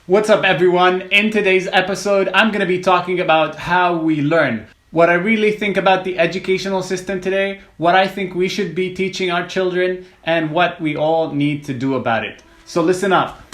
What's up, everyone? In today's episode, I'm going to be talking about how we learn. What I really think about the educational system today, what I think we should be teaching our children, and what we all need to do about it. So listen up.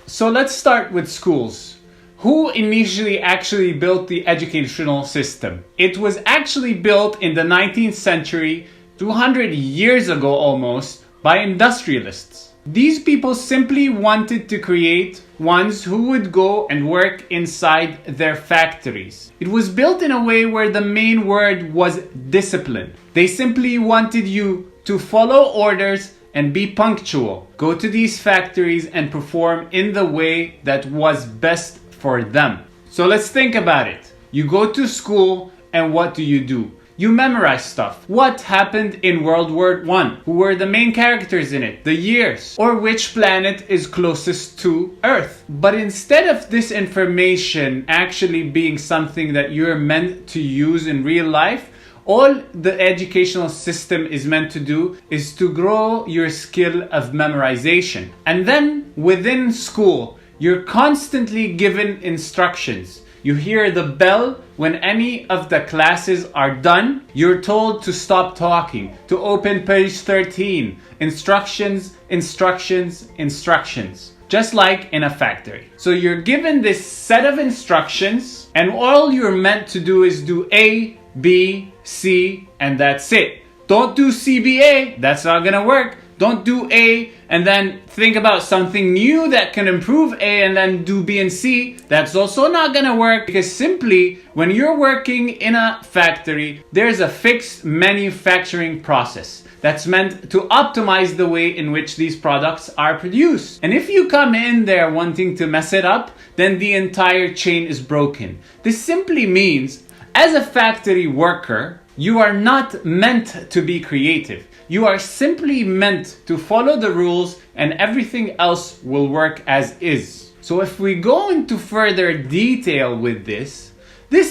So let's start with schools. Who initially actually built the educational system? It was actually built in the 19th century, 200 years ago almost, by industrialists. These people simply wanted to create ones who would go and work inside their factories. It was built in a way where the main word was discipline. They simply wanted you to follow orders and be punctual. Go to these factories and perform in the way that was best for them. So let's think about it. You go to school and what do? You memorize stuff. What happened in World War I? Who were the main characters in it? The years. Or which planet is closest to Earth? But instead of this information actually being something that you're meant to use in real life, all the educational system is meant to do is to grow your skill of memorization. And then within school, you're constantly given instructions. You hear the bell when any of the classes are done. You're told to stop talking, to open page 13. Instructions, instructions, instructions. Just like in a factory. So you're given this set of instructions, and all you're meant to do is do A, B, C, and that's it. Don't do CBA, that's not gonna work. Don't do A and then think about something new that can improve A and then do B and C. That's also not gonna work, because simply when you're working in a factory, there's a fixed manufacturing process that's meant to optimize the way in which these products are produced. And if you come in there wanting to mess it up, then the entire chain is broken. This simply means, as a factory worker, you are not meant to be creative. You are simply meant to follow the rules and everything else will work as is. So if we go into further detail with this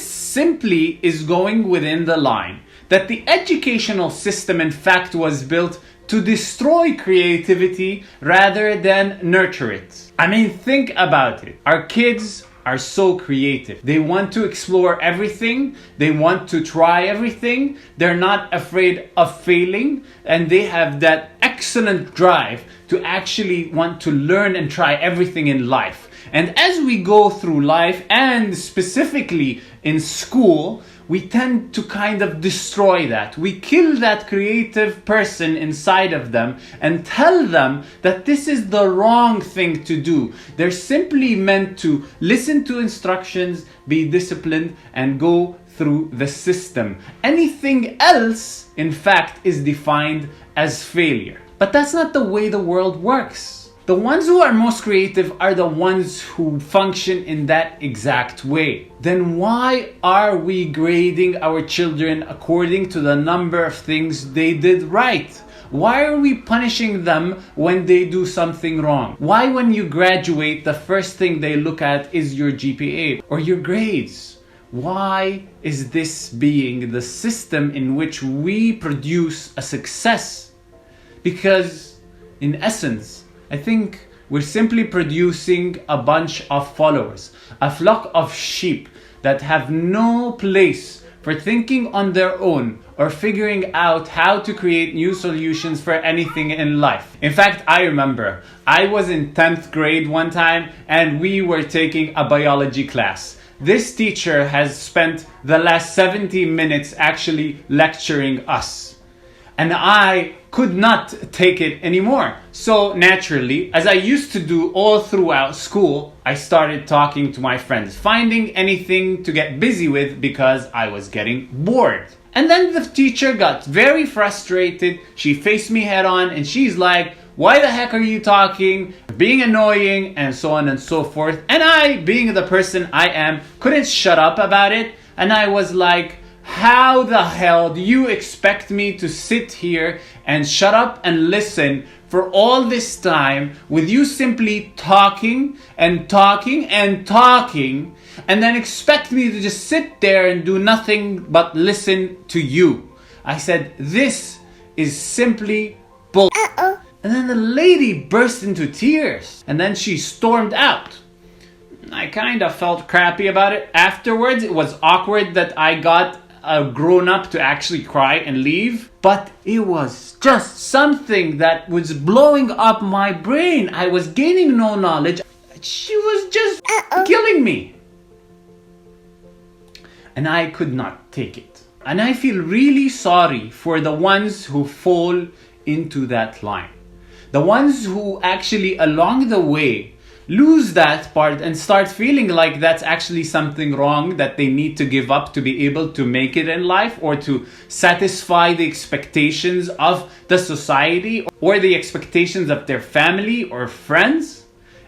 simply is going within the line that the educational system in fact was built to destroy creativity rather than nurture it. I mean, think about it. Our kids are so creative. They want to explore everything. They want to try everything. They're not afraid of failing. And they have that excellent drive to actually want to learn and try everything in life. And as we go through life, and specifically in school, we tend to kind of destroy that. We kill that creative person inside of them and tell them that this is the wrong thing to do. They're simply meant to listen to instructions, be disciplined, and go through the system. Anything else, in fact, is defined as failure. But that's not the way the world works. The ones who are most creative are the ones who function in that exact way. Then why are we grading our children according to the number of things they did right? Why are we punishing them when they do something wrong? Why, when you graduate, the first thing they look at is your GPA or your grades? Why is this being the system in which we produce a success? Because in essence, I think we're simply producing a bunch of followers, a flock of sheep that have no place for thinking on their own or figuring out how to create new solutions for anything in life. In fact, I remember I was in 10th grade one time and we were taking a biology class. This teacher has spent the last 70 minutes actually lecturing us. And I could not take it anymore. So naturally, as I used to do all throughout school, I started talking to my friends, finding anything to get busy with because I was getting bored. And then the teacher got very frustrated. She faced me head on and she's like, "Why the heck are you talking? Being annoying," and so on and so forth. And I, being the person I am, couldn't shut up about it. And I was like, how the hell do you expect me to sit here and shut up and listen for all this time with you simply talking and talking and talking, and then expect me to just sit there and do nothing but listen to you. I said, this is simply bull. And then the lady burst into tears, and then she stormed out. I kind of felt crappy about it. Afterwards, it was awkward that I got a grown-up to actually cry and leave. But it was just something that was blowing up my brain. I was gaining no knowledge. She was just killing me. And I could not take it. And I feel really sorry for the ones who fall into that line. The ones who actually along the way lose that part and start feeling like that's actually something wrong that they need to give up to be able to make it in life, or to satisfy the expectations of the society or the expectations of their family or friends.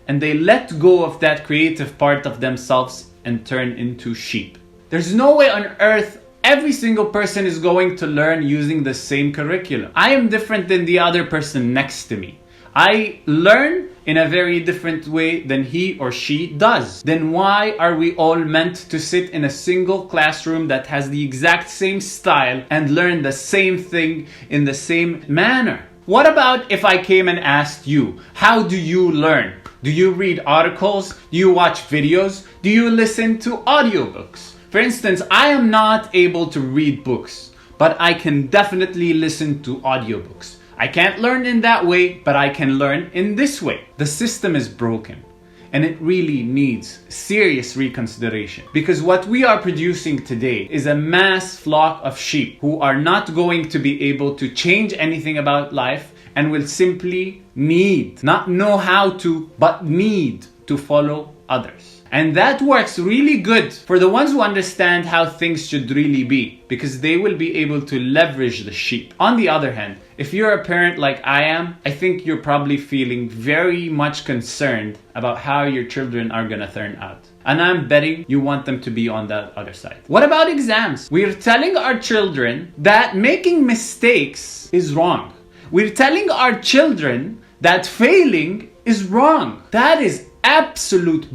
And they let go of that creative part of themselves and turn into sheep. There's no way on earth every single person is going to learn using the same curriculum. I am different than the other person next to me. I learn in a very different way than he or she does. Then why are we all meant to sit in a single classroom that has the exact same style and learn the same thing in the same manner? What about if I came and asked you, how do you learn? Do you read articles? Do you watch videos? Do you listen to audiobooks? For instance, I am not able to read books, but I can definitely listen to audiobooks. I can't learn in that way, but I can learn in this way. The system is broken, and it really needs serious reconsideration, because what we are producing today is a mass flock of sheep who are not going to be able to change anything about life and will simply not know how to, but need to follow others. And that works really good for the ones who understand how things should really be, because they will be able to leverage the sheep. On the other hand, if you're a parent like I am, I think you're probably feeling very much concerned about how your children are gonna turn out. And I'm betting you want them to be on that other side. What about exams? We're telling our children that making mistakes is wrong. We're telling our children that failing is wrong. That is absolute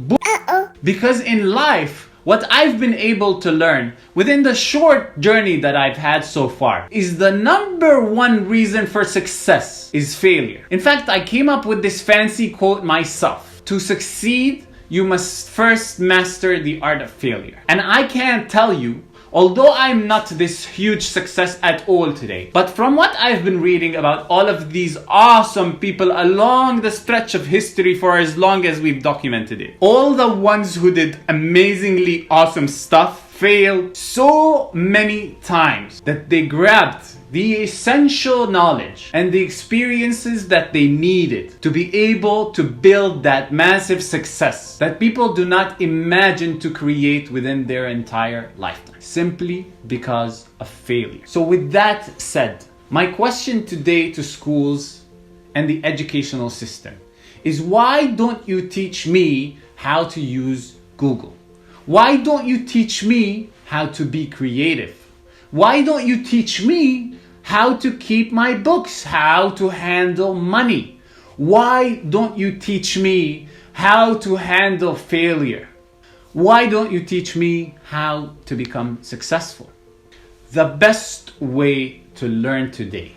because in life, what I've been able to learn within the short journey that I've had so far is the number one reason for success is failure. In fact, I came up with this fancy quote myself. To succeed, you must first master the art of failure. And I can't tell you, although I'm not this huge success at all today, but from what I've been reading about all of these awesome people along the stretch of history for as long as we've documented it, all the ones who did amazingly awesome stuff failed so many times that they grabbed the essential knowledge and the experiences that they needed to be able to build that massive success that people do not imagine to create within their entire lifetime, simply because of failure. So with that said, my question today to schools and the educational system is, why don't you teach me how to use Google? Why don't you teach me how to be creative? Why don't you teach me how to keep my books, how to handle money? Why don't you teach me how to handle failure? Why don't you teach me how to become successful? The best way to learn today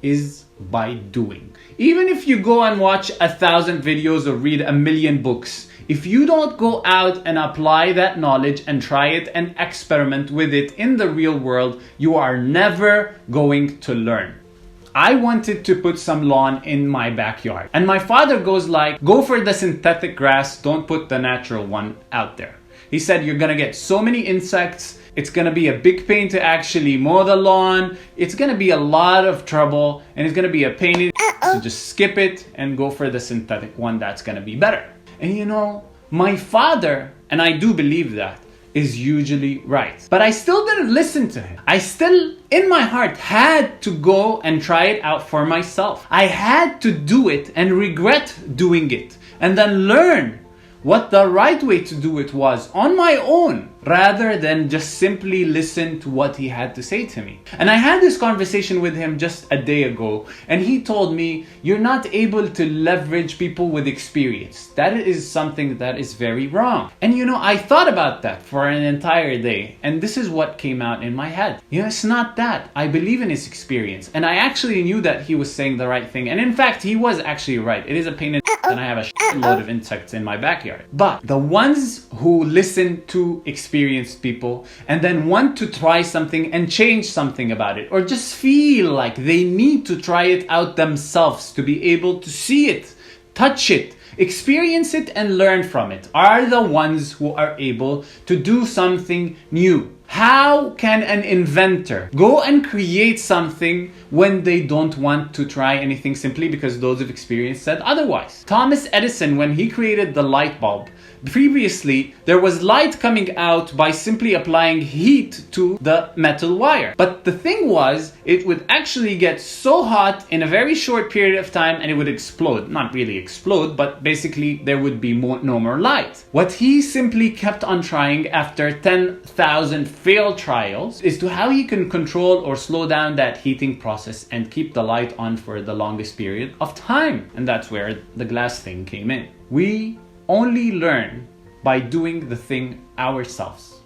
is by doing. Even if you go and watch 1,000 videos or read 1,000,000 books, if you don't go out and apply that knowledge and try it and experiment with it in the real world, you are never going to learn. I wanted to put some lawn in my backyard, and my father goes like, go for the synthetic grass, don't put the natural one out there. He said, you're gonna get so many insects, it's gonna be a big pain to actually mow the lawn, it's gonna be a lot of trouble, and it's gonna be a pain in so just skip it and go for the synthetic one, that's gonna be better. And you know, my father, and I do believe that, is usually right. But I still didn't listen to him. I still, in my heart, had to go and try it out for myself. I had to do it and regret doing it, and then learn what the right way to do it was on my own. rather than just simply listen to what he had to say to me. And I had this conversation with him just a day ago, and he told me, you're not able to leverage people with experience. That is something that is very wrong. And I thought about that for an entire day, and this is what came out in my head. It's not that. I believe in his experience, and I actually knew that he was saying the right thing. And in fact, he was actually right. It is a pain in the and I have a shitload of insects in my backyard. But the ones who listen to experienced people and then want to try something and change something about it, or just feel like they need to try it out themselves to be able to see it, touch it, experience it, and learn from it, are the ones who are able to do something new. How can an inventor go and create something when they don't want to try anything simply because those of experience said otherwise? Thomas Edison, when he created the light bulb, previously there was light coming out by simply applying heat to the metal wire. But the thing was, it would actually get so hot in a very short period of time and it would explode. Not really explode, but basically there would be no more light. What he simply kept on trying after 10,000 failed trials is to how he can control or slow down that heating process and keep the light on for the longest period of time. And that's where the glass thing came in. We only learn by doing the thing ourselves.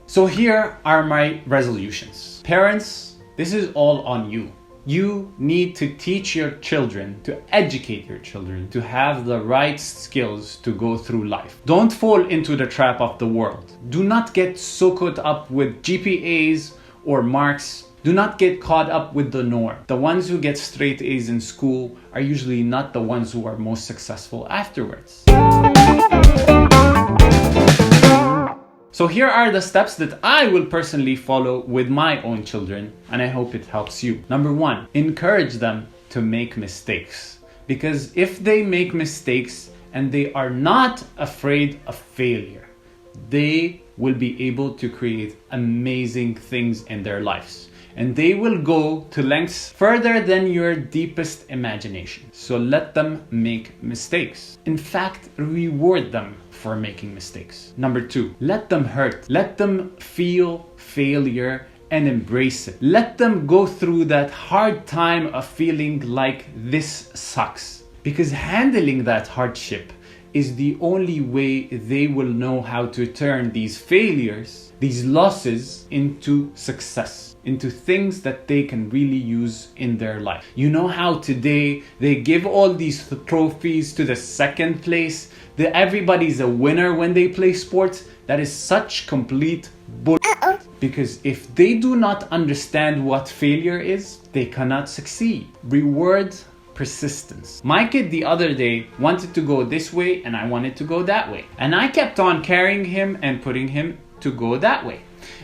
So here are my resolutions. Parents, this is all on you. You need to teach your children, to educate your children, to have the right skills to go through life. Don't fall into the trap of the world. Do not get so caught up with GPAs or marks. Do not get caught up with the norm. The ones who get straight A's in school are usually not the ones who are most successful afterwards. So here are the steps that I will personally follow with my own children, and I hope it helps you. Number 1, encourage them to make mistakes. Because if they make mistakes and they are not afraid of failure, they will be able to create amazing things in their lives. And they will go to lengths further than your deepest imagination. So let them make mistakes. In fact, reward them for making mistakes. Number 2, let them hurt. Let them feel failure and embrace it. Let them go through that hard time of feeling like this sucks. Because handling that hardship is the only way they will know how to turn these failures, these losses, into success, into things that they can really use in their life. You know how today they give all these trophies to the second place, that everybody's a winner when they play sports? That is such complete bull. Because if they do not understand what failure is, they cannot succeed. Reward persistence. My kid the other day wanted to go this way and I wanted to go that way. And I kept on carrying him and putting him to go that way.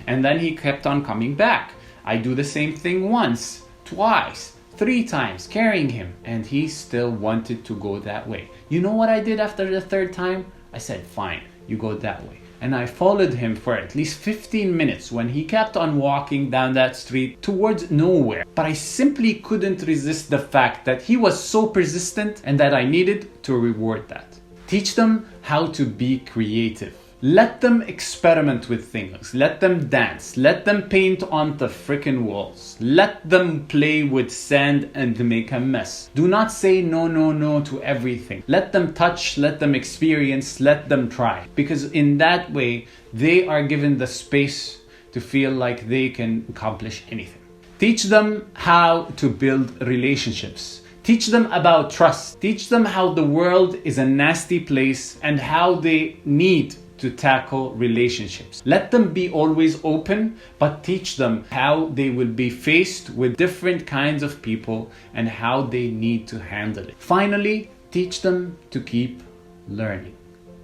And then he kept on coming back. I do the same thing once, twice, 3 times, carrying him, and he still wanted to go that way. You know what I did after the 3rd time? I said, fine, you go that way. And I followed him for at least 15 minutes when he kept on walking down that street towards nowhere. But I simply couldn't resist the fact that he was so persistent and that I needed to reward that. Teach them how to be creative. Let them experiment with things. Let them dance. Let them paint on the frickin' walls. Let them play with sand and make a mess. Do not say no, no, no to everything. Let them touch, let them experience, let them try. Because in that way, they are given the space to feel like they can accomplish anything. Teach them how to build relationships. Teach them about trust. Teach them how the world is a nasty place and how they need to tackle relationships. Let them be always open, but teach them how they will be faced with different kinds of people and how they need to handle it. Finally, teach them to keep learning.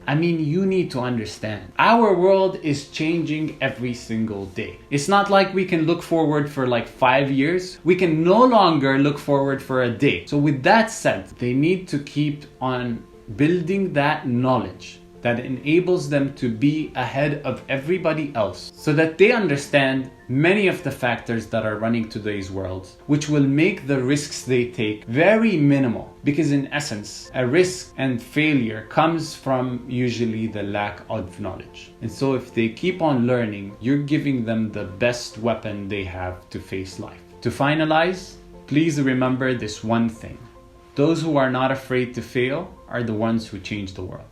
I mean, you need to understand, our world is changing every single day. It's not like we can look forward for like 5 years. We can no longer look forward for a day. So with that said, they need to keep on building that knowledge that enables them to be ahead of everybody else, so that they understand many of the factors that are running today's world, which will make the risks they take very minimal. Because in essence, a risk and failure comes from usually the lack of knowledge. And so if they keep on learning, you're giving them the best weapon they have to face life. To finalize, please remember this one thing. Those who are not afraid to fail are the ones who change the world.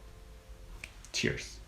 Cheers.